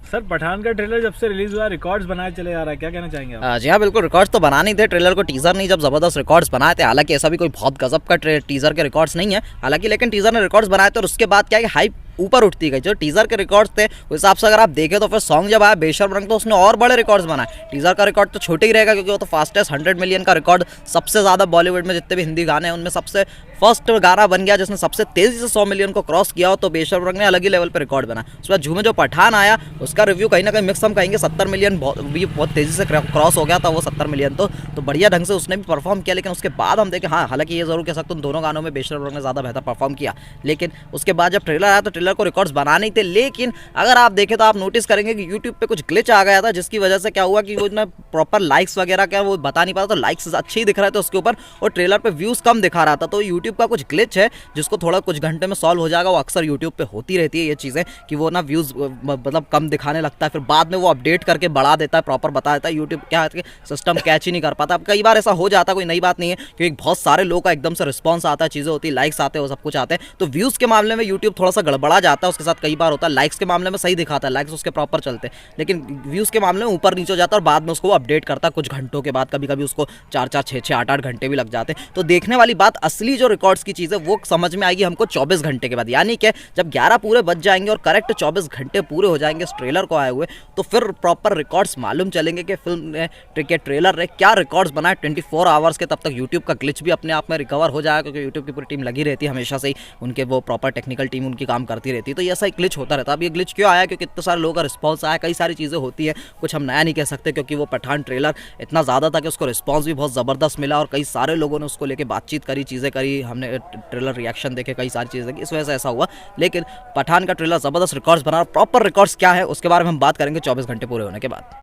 Sir Pathan का trailer जब से रिलीज हुआ रिकॉर्ड्स बनाए चले आ रहा है, क्या कहना चाहेंगे आप? जी हाँ, बिल्कुल रिकॉर्ड्स तो बनाने ही थे। ट्रेलर को टीजर नहीं, जब जबरदस्त रिकॉर्ड्स बनाए थे। हालांकि ऐसा भी कोई बहुत गजब का टीजर के रिकॉर्ड्स नहीं है हालांकि, लेकिन टीजर ने रिकॉर्ड्स बनाए थे और उसके बाद क्या है कि हाइप ऊपर उठती गई। जो टीजर के रिकॉर्ड्स थे उस हिसाब से अगर आप देखें तो फिर सॉन्ग जब आया बेशर्म रंग तो उसने और बड़े रिकॉर्ड्स बनाए। टीजर का रिकॉर्ड तो छोटे ही रहेगा क्योंकि वो तो फास्टेस्ट 100 मिलियन का रिकॉर्ड, सबसे ज़्यादा बॉलीवुड में जितने भी हिंदी गाने हैं उनमें सबसे फर्स्ट गाना बन गया जिसने सबसे तेजी से 100 मिलियन को क्रॉस किया हो, तो बेशर्म रंग ने अलग ही लेवल पर रिकॉर्ड बना। उसके बाद झूमे जो पठान आया उसका रिव्यू कहीं ना कहीं मिक्स हम कहेंगे 70 मिलियन भी बहुत तेजी से क्रॉस हो गया था वो 70 मिलियन तो बढ़िया ढंग से उसने भी परफॉर्म किया। लेकिन उसके बाद हम देखें, हाँ हालांकि ये जरूर कह सकते हैं दोनों गानों में बेशर्म रंग ने ज़्यादा बेहतर परफॉर्म किया। लेकिन उसके बाद जब ट्रेलर आया तो ट्रेलर को रिकॉर्ड्स बनाने थे। लेकिन अगर आप देखें तो आप नोटिस करेंगे कि यूट्यूब पे कुछ ग्लिच आ गया था जिसकी वजह से क्या हुआ कि वो ना प्रॉपर लाइक्स वगैरह क्या वो बता नहीं पा रहा, तो लाइक्स अच्छे ही दिख रहे थे उसके ऊपर और ट्रेलर पे व्यूज कम दिखा रहा था। तो यूट्यूब का कुछ ग्लिच है जिसको थोड़ा कुछ घंटे में सॉल्व हो जाएगा। वो अक्सर यूट्यूब पे होती रहती है ये चीज़ें कि वो ना व्यूज मतलब कम दिखाने लगता है, फिर बाद में वो अपडेट करके बढ़ा देता है, प्रॉपर बता देता है। यूट्यूब क्या है कि सिस्टम कैच ही नहीं कर पाता। अब कई बार ऐसा हो जाता है, कोई नई बात नहीं है क्योंकि बहुत सारे लोगों का एकदम से रिस्पॉन्स आता है, चीज़ें होती है, लाइक्स आते हैं, वो सब कुछ आते हैं। तो व्यूज़ के मामले में यूट्यूब थोड़ा सा गड़बड़ा जाता है, उसके साथ कई बार होता है। लाइक्स के मामले में सही दिखाता है, लाइक्स उसके प्रॉपर चलते हैं, लेकिन व्यूज़ के मामले में ऊपर नीचे हो जाता है और बाद में उसको अपडेट करता है कुछ घंटों के बाद। कभी कभी उसको 4-4, 6-6, 8-8 घंटे भी लग जाते हैं। तो देखने वाली बात असली जो रिकॉर्ड्स की चीज़ है वो समझ में आएगी हमको 24 घंटे के बाद, यानी कि जब 11 पूरे बज जाएंगे और करेक्ट 24 घंटे पूरे हो जाएंगे इस ट्रेलर को आए हुए, तो फिर प्रॉपर रिकॉर्ड्स मालूम चलेंगे कि फिल्म ने के ट्रेलर ने क्या रिकॉर्ड्स बनाए 24 आवर्स के। तब तक यूट्यूब का ग्लिच भी अपने आप में रिकवर हो जाएगा क्योंकि यूट्यूब की पूरी टीम लगी रहती है हमेशा से ही, उनके वो प्रॉपर टेक्निकल टीम उनकी काम करती रहती है। तो ये ऐसा ही ग्लिच होता रहता है। अब ये ग्लिच क्यों आया? क्योंकि इतने सारे लोगों का रिस्पॉन्स आया, कई सारी चीज़ें होती है, कुछ हम नया नहीं कह सकते क्योंकि वो पठान ट्रेलर इतना ज़्यादा था कि उसको रिस्पॉन्स भी बहुत ज़बरदस्त मिला और कई सारे लोगों ने उसको लेके बातचीत करी, चीज़ें करी, हमने ट्रेलर रिएक्शन देखे, कई सारी चीज़ें की, इस वजह से ऐसा हुआ। लेकिन पठान का ट्रेलर ज़बरदस्त रिकॉर्ड्स बना, प्रॉपर रिकॉर्ड्स क्या है उसके बारे में हम बात करेंगे 24 घंटे पूरे होने के बाद।